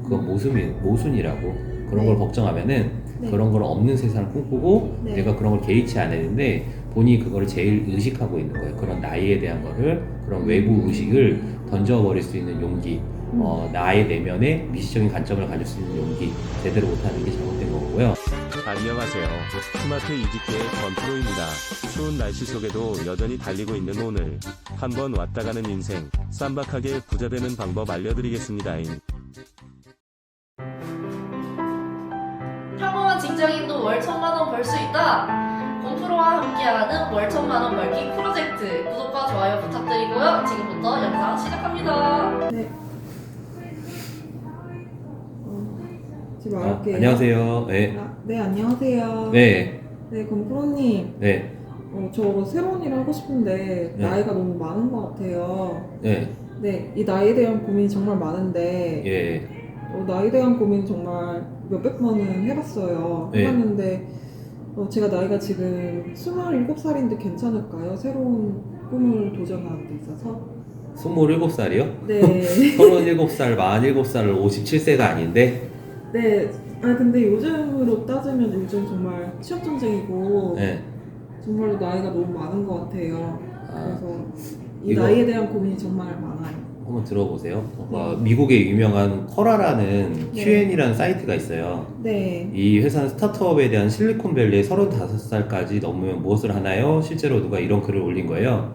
그건 모순이라고. 그런 네. 걸 걱정하면은 네. 그런 걸 없는 세상을 꿈꾸고 네. 내가 그런 걸 개의치 않았는데 본인이 그거를 제일 의식하고 있는 거예요. 그런 나이에 대한 거를, 그런 외부 의식을 던져버릴 수 있는 용기, 나의 내면에 미시적인 관점을 가질 수 있는 용기, 제대로 못하는 게 잘못된 거고요. 안녕하세요. 스마트 이지키의 건프로입니다. 추운 날씨 속에도 여전히 달리고 있는 오늘. 한번 왔다 가는 인생, 쌈박하게 부자 되는 방법 알려드리겠습니다. 평범한 직장인도 월 1,000만원 벌 수 있다. 건프로와 함께하는 월 1,000만원 벌기 프로젝트 구독과 좋아요 부탁드리고요. 지금부터 영상 시작합니다. 네. 지금 말할게요. 안녕하세요. 네. 네, 안녕하세요. 네. 네, 건프로님. 네. 저 새로운 일을 하고 싶은데 네. 나이가 너무 많은 것 같아요. 네. 네, 이 나이에 대한 고민이 정말 많은데 예. 나이에 대한 고민 정말 몇백 번은 해봤어요. 네. 해봤는데 제가 나이가 지금 27살인데 괜찮을까요? 새로운 꿈을 도전하는 데 있어서. 27살이요? 네. 37살, 47살을 57세가 아닌데? 네. 근데 요즘으로 따지면 요즘 정말 취업 전쟁이고 네. 정말로 나이가 너무 많은 것 같아요. 아, 그래서 이 이거- 나이에 대한 고민이 정말 많아요. 한번 들어보세요. 미국의 유명한 쿼라라는 네. QN이라는 사이트가 있어요. 네. 이 회사는 스타트업에 대한 실리콘밸리에 35살까지 넘으면 무엇을 하나요? 실제로 누가 이런 글을 올린 거예요.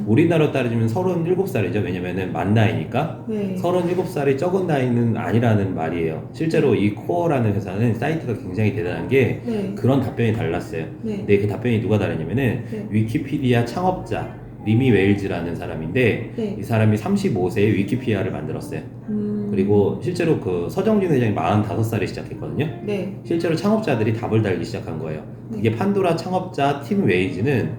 우리나라로 따지면 37살이죠. 왜냐면은 만 나이니까. 네. 37살이 적은 나이는 아니라는 말이에요. 실제로 이 코어라는 회사는 사이트가 굉장히 대단한 게 네. 그런 답변이 달랐어요. 네. 근데 그 답변이 누가 다르냐면은 네. 위키피디아 창업자 리미 웨일즈라는 사람인데 네. 이 사람이 35세에 위키피디아를 만들었어요. 음. 그리고 실제로 그 서정진 회장이 45살에 시작했거든요. 네. 실제로 창업자들이 답을 달기 시작한 거예요. 그게 판도라 창업자 팀 웨이즈는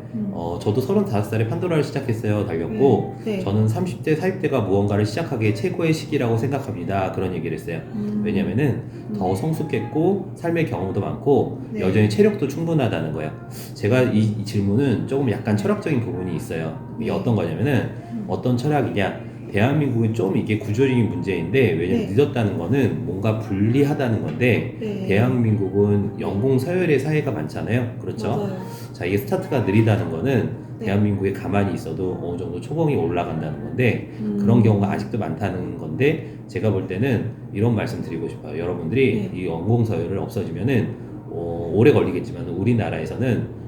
저도 35살에 판도라를 시작했어요 달렸고 네. 저는 30대, 40대가 무언가를 시작하기에 최고의 시기라고 생각합니다. 그런 얘기를 했어요. 왜냐면은 더 성숙했고 삶의 경험도 많고 네. 여전히 체력도 충분하다는 거예요. 제가 이 질문은 조금 약간 철학적인 부분이 있어요. 이게 네. 어떤 거냐면은 어떤 철학이냐, 대한민국은 좀 이게 구조적인 문제인데 왜냐면 네. 늦었다는 거는 뭔가 불리하다는 건데 네. 대한민국은 연공 서열의 사회가 많잖아요. 그렇죠? 맞아요. 자, 이게 스타트가 느리다는 거는 네. 대한민국에 가만히 있어도 어느 정도 초봉이 올라간다는 건데 음. 그런 경우가 아직도 많다는 건데 제가 볼 때는 이런 말씀 드리고 싶어요. 여러분들이 네. 이 연공 서열을 없어지면은 오래 걸리겠지만 우리나라에서는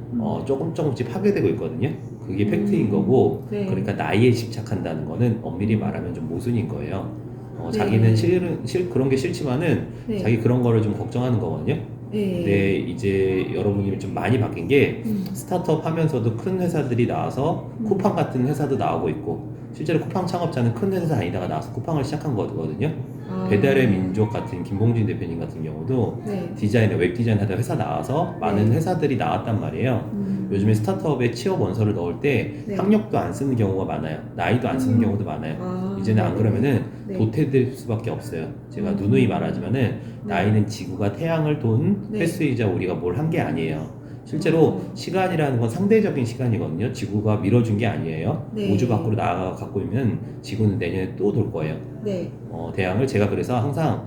조금씩 파괴되고 있거든요. 그게 팩트인 거고 네. 그러니까 나이에 집착한다는 거는 엄밀히 말하면 좀 모순인 거예요. 네. 자기는 그런 게 싫지만은 네. 자기 그런 거를 좀 걱정하는 거거든요. 네. 근데 이제 여러분이 좀 많이 바뀐 게 음. 스타트업 하면서도 큰 회사들이 나와서 쿠팡 같은 회사도 나오고 있고 실제로 쿠팡 창업자는 큰 회사 다니다가 나와서 쿠팡을 시작한 거거든요. 배달의 민족 같은 김봉진 대표님 같은 경우도 네. 디자인에 웹 디자인 하다 회사 나와서 많은 네. 회사들이 나왔단 말이에요. 요즘에 스타트업에 취업 원서를 넣을 때 네. 학력도 안 쓰는 경우가 많아요. 나이도 안 쓰는 경우도 많아요. 이제는 안 그러면은 네. 도태될 수밖에 없어요. 제가 누누이 말하지만은 나이는 지구가 태양을 돈 네. 횟수이자 우리가 뭘 한 게 아니에요. 실제로 시간이라는 건 상대적인 시간이거든요. 지구가 밀어준 게 아니에요. 네. 우주 밖으로 나가 갖고 있면 지구는 내년에 또 돌 거예요. 네. 대항을 제가 그래서 항상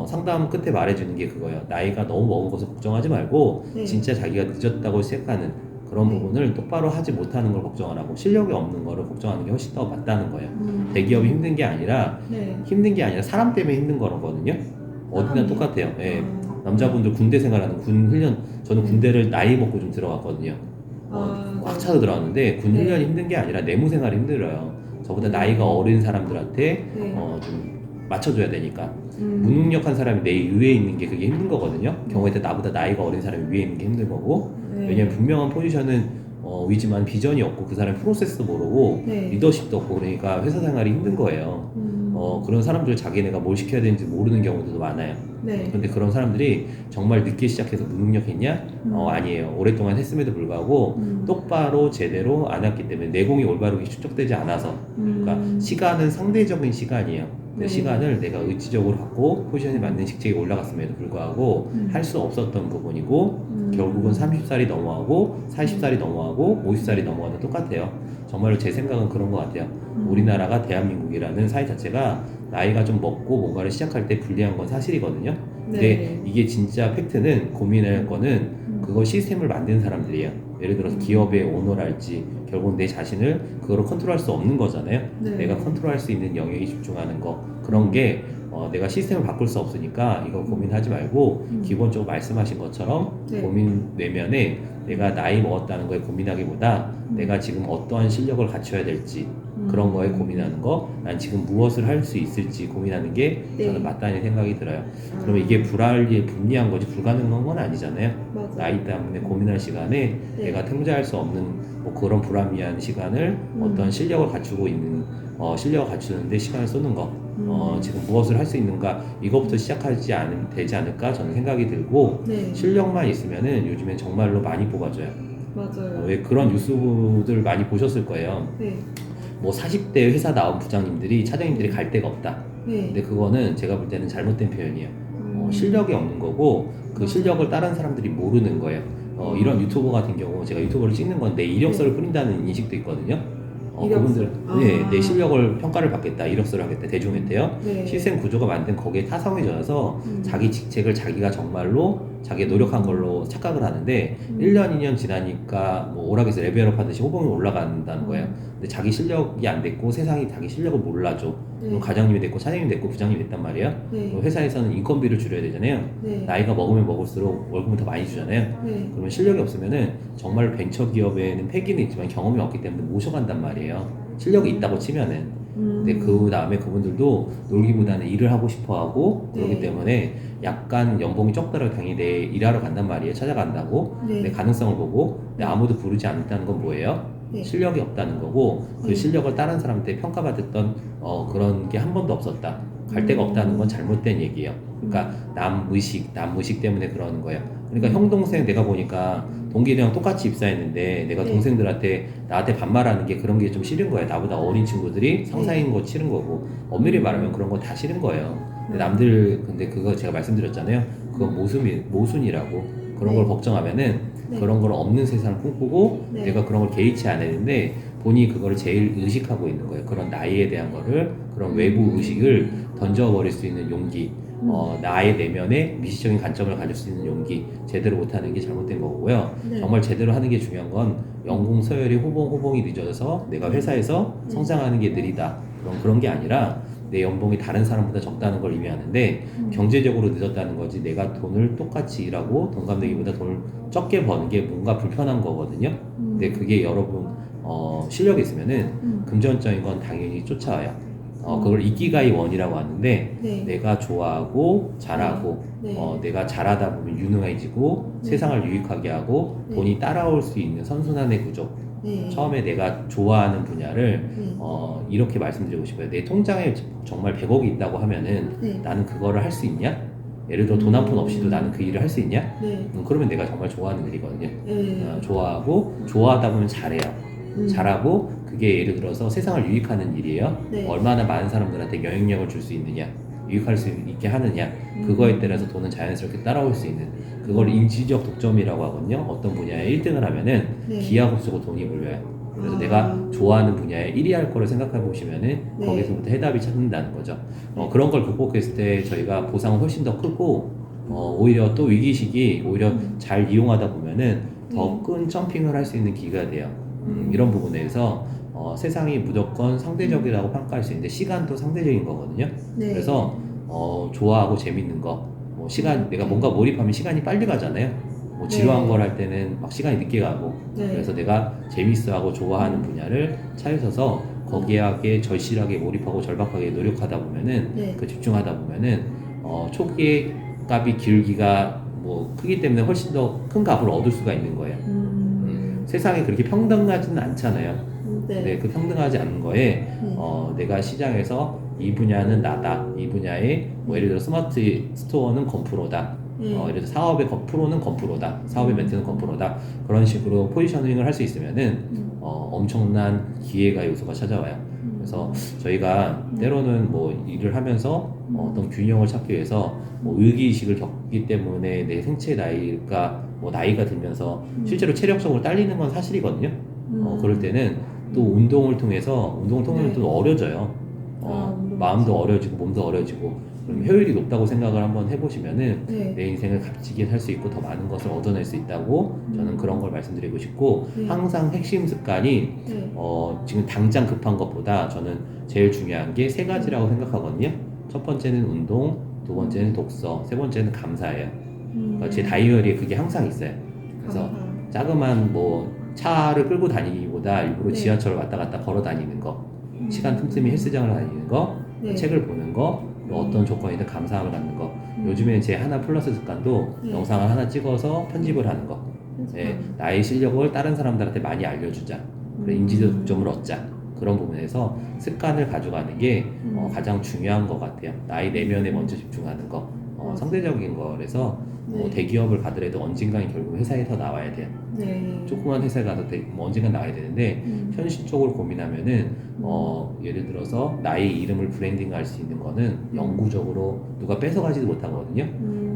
상담 끝에 말해주는 게 그거예요. 나이가 너무 먹은 것을 걱정하지 말고 네. 진짜 자기가 늦었다고 생각하는 그런 네. 부분을 똑바로 하지 못하는 걸 걱정 안 하고 실력이 없는 거를 걱정하는 게 훨씬 더 맞다는 거예요. 대기업이 힘든 게 아니라 네. 사람 때문에 힘든 거거든요. 어디나 사람이요? 똑같아요. 예. 남자분들 군대 생활하는 군 훈련, 저는 군대를 나이 먹고 좀 들어갔거든요. 꽉 차서 들어갔는데 군 네. 훈련이 힘든 게 아니라 내무 생활이 힘들어요. 저보다 나이가 어린 사람들한테 네. 좀 맞춰줘야 되니까. 음. 무능력한 사람이 내 위에 있는 게 그게 힘든 거거든요. 경우에 따라 나보다 나이가 어린 사람이 위에 있는 게 힘든 거고. 네. 왜냐면 분명한 포지션은 위지만 비전이 없고 그 사람이 프로세스도 모르고 네. 리더십도 없고 그러니까 회사 생활이 힘든 거예요. 그런 사람들 자기네가 뭘 시켜야 되는지 모르는 경우도 많아요. 네. 그런데 그런 사람들이 정말 늦게 시작해서 무능력했냐? 아니에요. 오랫동안 했음에도 불구하고 똑바로 제대로 안 했기 때문에 내공이 올바르게 축적되지 않아서 그러니까 시간은 상대적인 시간이에요. 그 네. 시간을 내가 의지적으로 갖고 포지션에 맞는 직책에 올라갔음에도 불구하고 할 수 없었던 부분이고 결국은 30살이 넘어가고 40살이 넘어가고 50살이 넘어가도 똑같아요. 정말로 제 생각은 그런 것 같아요. 우리나라가 대한민국이라는 사회 자체가 나이가 좀 먹고 뭔가를 시작할 때 불리한 건 사실이거든요. 근데 네. 이게 진짜 팩트는 고민할 거는 그거 시스템을 만든 사람들이에요. 예를 들어서 기업의 오너랄지 결국 내 자신을 그거로 컨트롤할 수 없는 거잖아요. 네. 내가 컨트롤할 수 있는 영역에 집중하는 거 그런 게 내가 시스템을 바꿀 수 없으니까 이거 고민하지 말고 기본적으로 말씀하신 것처럼 네. 고민 내면에 내가 나이 먹었다는 거에 고민하기보다 내가 지금 어떠한 실력을 갖춰야 될지 그런 거에 고민하는 거, 난 지금 무엇을 할 수 있을지 고민하는 게 네. 저는 맞다는 생각이 들어요. 그러면 이게 불리한 거지 불가능한 건 아니잖아요. 맞아요. 나이 때문에 고민할 시간에 네. 내가 통제할 수 없는 뭐 그런 불합리한 시간을 어떤 실력을 갖추고 있는 실력을 갖추는데 시간을 쏟는 거 지금 무엇을 할 수 있는가 이것부터 시작하지 않으면 되지 않을까 저는 생각이 들고 네. 실력만 있으면은 요즘엔 정말로 많이 뽑아줘요. 맞아요. 왜 그런 뉴스들 많이 보셨을 거예요. 네. 뭐 40대 회사 나온 부장님들이 차장님들이 갈 데가 없다. 네. 근데 그거는 제가 볼 때는 잘못된 표현이에요. 실력이 없는 거고 그 실력을 다른 사람들이 모르는 거예요. 이런 유튜버 같은 경우 제가 유튜버를 찍는 건 내 이력서를 뿌린다는 인식도 있거든요. 이력서? 그분들 아. 내 실력을 평가를 받겠다, 이력서를 하겠다, 대중한테요. 네. 시스템 구조가 만든 거기에 타성해져서 자기 직책을 자기가 정말로 자기가 노력한 걸로 착각을 하는데 1년, 2년 지나니까 뭐 오락에서 레벨업 하듯이 호봉이 올라간다는 거예요. 근데 자기 실력이 안 됐고 세상이 자기 실력을 몰라줘. 그럼 과장님이 됐고 차장님이 됐고 부장님이 됐단 말이에요. 네. 그럼 회사에서는 인건비를 줄여야 되잖아요. 네. 나이가 먹으면 먹을수록 월급을 더 많이 주잖아요. 네. 그러면 실력이 없으면은 정말 벤처기업에는 패기는 있지만 경험이 없기 때문에 모셔간단 말이에요. 실력이 있다고 치면은. 근데 그 다음에 그분들도 놀기보다는 일을 하고 싶어 하고 그렇기 네. 때문에 약간 연봉이 적더라도 당연히 내 일하러 간단 말이에요. 찾아간다고. 네. 내 가능성을 보고 근데 아무도 부르지 않는다는 건 뭐예요? 네. 실력이 없다는 거고 그 네. 실력을 다른 사람한테 평가받았던 그런 게 한 번도 없었다. 갈 데가 없다는 건 잘못된 얘기예요. 그러니까 남의식 때문에 그러는 거예요. 그러니까 형 동생 내가 보니까 동기들이랑 똑같이 입사했는데 내가 네. 동생들한테 나한테 반말하는 게 그런 게 좀 싫은 거예요. 나보다 어린 친구들이 상사인 거 싫은 거고 엄밀히 말하면 그런 거 다 싫은 거예요. 근데 남들 근데 그거 제가 말씀드렸잖아요. 그건 모순이라고 그런 네. 걸 걱정하면은 네. 그런 걸 없는 세상을 꿈꾸고 네. 내가 그런 걸 개의치 않았는데 본인이 그거를 제일 의식하고 있는 거예요. 그런 나이에 대한 거를 그런 외부 의식을 던져버릴 수 있는 용기 나의 내면에 미시적인 관점을 가질 수 있는 용기 제대로 못하는 게 잘못된 거고요. 네. 정말 제대로 하는 게 중요한 건 연공 서열이 호봉이 늦어져서 내가 회사에서 성장하는 게 느리다 그런 게 아니라 내 연봉이 다른 사람보다 적다는 걸 의미하는데 경제적으로 늦었다는 거지 내가 돈을 똑같이 일하고 동갑내기보다 돈을 적게 버는 게 뭔가 불편한 거거든요. 근데 그게 여러분 실력이 있으면은 금전적인 건 당연히 쫓아와요. 그걸 이키가이 원이라고 하는데 네. 내가 좋아하고 잘하고 네. 내가 잘하다 보면 유능해지고 네. 세상을 유익하게 하고 네. 돈이 따라올 수 있는 선순환의 구조. 네. 처음에 내가 좋아하는 분야를 네. 이렇게 말씀드리고 싶어요. 내 통장에 정말 100억이 있다고 하면은 네. 나는 그거를 할 수 있냐? 예를 들어 돈 한 푼 없이도 나는 그 일을 할 수 있냐? 네. 그러면 내가 정말 좋아하는 일이거든요. 네. 좋아하다 보면 잘해요. 잘하고 그게 예를 들어서 세상을 유익하는 일이에요. 네. 얼마나 많은 사람들한테 영향력을 줄 수 있느냐, 유익할 수 있게 하느냐, 그거에 따라서 돈은 자연스럽게 따라올 수 있는 그걸 인지적 독점이라고 하거든요. 어떤 분야에 1등을 하면은 네. 기하급수고 돈이 몰려요. 그래서 아. 내가 좋아하는 분야에 1위 할 거를 생각해 보시면은 네. 거기서부터 해답이 찾는다는 거죠. 그런 걸 극복했을 때 저희가 보상은 훨씬 더 크고 오히려 또 위기시기 오히려 잘 이용하다 보면은 더 큰 점핑을 할 수 있는 기회가 돼요. 이런 부분에서 세상이 무조건 상대적이라고 평가할 수 있는데 시간도 상대적인 거거든요. 네. 그래서 좋아하고 재밌는 거, 뭐 시간 내가 뭔가 몰입하면 시간이 빨리 가잖아요. 뭐 지루한 네. 걸 할 때는 막 시간이 늦게 가고 네. 그래서 내가 재밌어하고 좋아하는 분야를 찾으셔서 거기에 절실하게 몰입하고 절박하게 노력하다 보면은 네. 그 집중하다 보면은 초기에 값이 기울기가 뭐 크기 때문에 훨씬 더 큰 값을 얻을 수가 있는 거예요. 세상에 그렇게 평등하지는 않잖아요. 네. 근데 그 평등하지 않은 거에 내가 시장에서 이 분야는 나다. 이 분야에 뭐 예를 들어 스마트 스토어는 건프로다. 예를 들어 사업의 프로는 건프로다. 사업의 멘트는 건프로다. 그런 식으로 포지셔닝을 할 수 있으면은 엄청난 기회가 요소가 찾아와요. 그래서 저희가 때로는 뭐 일을 하면서 어떤 균형을 찾기 위해서 뭐 의기의식을 겪기 때문에 내 생체 나이가 들면서 실제로 체력적으로 딸리는 건 사실이거든요. 그럴 때는 또 운동을 통해서 네. 또 어려져요. 마음도 어려지고 몸도 어려지고 그럼 효율이 높다고 생각을 한번 해보시면은 네. 내 인생을 값지게 살 수 있고 더 많은 것을 얻어낼 수 있다고 저는 그런 걸 말씀드리고 싶고 네. 항상 핵심 습관이 네. 지금 당장 급한 것보다 저는 제일 중요한 게 세 가지라고 생각하거든요. 첫 번째는 운동, 두 번째는 독서, 세 번째는 감사예요. 그러니까 제 다이어리에 그게 항상 있어요. 그래서 자그만 뭐 차를 끌고 다니기보다 일부러 네. 지하철을 왔다 갔다 걸어 다니는 거, 시간 틈틈이 헬스장을 다니는 거, 네. 책을 보는 거, 또 어떤 조건이든 감사함을 갖는 거. 요즘에 제 하나 플러스 습관도 네. 영상을 하나 찍어서 편집을 하는 거. 예, 나의 실력을 다른 사람들한테 많이 알려주자. 그래, 인지도점을 얻자. 그런 부분에서 습관을 가져가는 게 가장 중요한 것 같아요. 나의 내면에 먼저 집중하는 거. 상대적인 거라서 네. 대기업을 가더라도 언젠가는 결국 회사에서 나와야 돼요. 네. 조그만 회사에 가서 뭐 언젠가 나와야 되는데 현실적으로 고민하면은 예를 들어서 나의 이름을 브랜딩할 수 있는 거는 영구적으로 누가 뺏어가지도 못하거든요.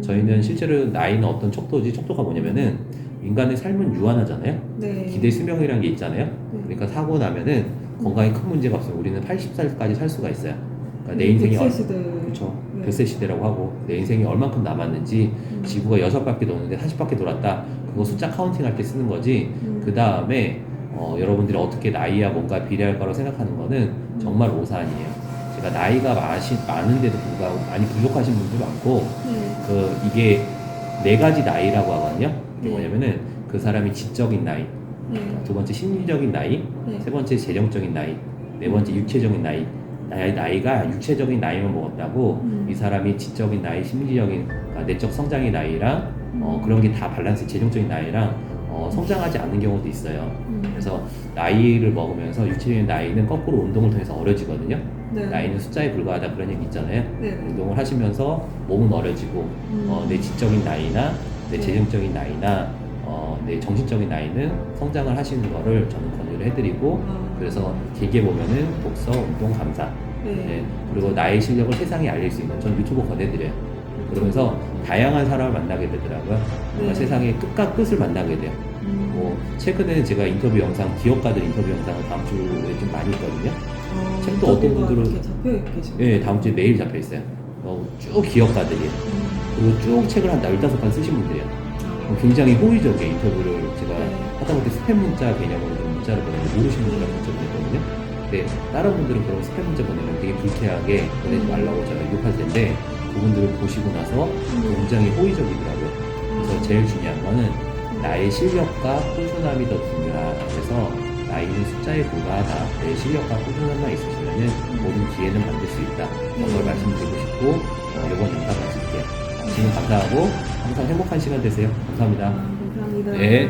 저희는 실제로 나이는 어떤 척도지? 척도가 뭐냐면은 인간의 삶은 유한하잖아요. 네. 기대 수명이라는 게 있잖아요. 네. 그러니까 사고 나면은 건강에 큰 문제가 없어요. 우리는 80살까지 살 수가 있어요. 그러니까 내 인생이 100세 시대. 그렇죠. 네. 100세 시대라고 하고 내 인생이 얼만큼 남았는지 지구가 6바퀴 도는데 40바퀴 돌았다. 그거 숫자 카운팅 할 때 쓰는 거지. 그 다음에 여러분들이 어떻게 나이와 뭔가 비례할 거라고 생각하는 거는 정말 오산이에요. 제가 나이가 많은데도 불구하고 많이 부족하신 분들도 많고 네. 이게 4가지 나이라고 하거든요. 네. 이게 뭐냐면은 그 사람이 지적인 나이, 네. 두 번째 심리적인 나이, 네. 세 번째 재정적인 나이, 네 번째 육체적인 나이. 나이가 육체적인 나이만 먹었다고 이 사람이 지적인 나이, 심리적인 그러니까 내적 성장의 나이랑 그런 게 다 밸런스, 재정적인 나이랑 성장하지 않는 경우도 있어요. 그래서 나이를 먹으면서 육체적인 나이는 거꾸로 운동을 통해서 어려지거든요. 네. 나이는 숫자에 불과하다 그런 얘기 있잖아요. 네. 운동을 하시면서 몸은 어려지고 내 지적인 나이나 내 네. 재정적인 나이나 내 정신적인 나이는 성장을 하시는 거를 저는 권유를 해드리고 그래서 길게 보면은 독서, 운동, 감사 네. 네, 그리고 나의 실력을 세상에 알릴 수 있는 전 유튜브 권해드려요. 그러면서 다양한 사람을 만나게 되더라고요. 네. 정말 세상의 끝과 끝을 만나게 돼요. 뭐 최근에 제가 인터뷰 영상, 기업가들 인터뷰 영상을 다음 주에 좀 많이 있거든요. 책도 어떤 분들은 이렇게 잡혀 계시고. 네, 다음 주에 메일 잡혀 있어요. 쭉 기업가들이에요. 그리고 쭉 책을 한 15권 쓰신 분들이에요. 굉장히 호의적인 인터뷰를 제가 하다못해 스팸 문자 개념으로 좀 문자를 보내는데 모르시는 분들한테 문자 보냈거든요. 근데 다른 분들은 그런 스팸 문자 보내면 되게 불쾌하게 보내지 말라고 제가 유혹할 텐데 그분들을 보시고 나서 굉장히 호의적이더라고요. 그래서 제일 중요한 거는 나의 실력과 꾸준함이 더 중요하다. 그래서 나이는 숫자에 불과하다. 내 실력과 꾸준함만 있으시면은 모든 기회는 만들 수 있다. 그런 걸 말씀드리고 싶고 이번 영상 마칠게요. 지금 감사하고 항상 행복한 시간 되세요. 감사합니다. 감사합니다. 네.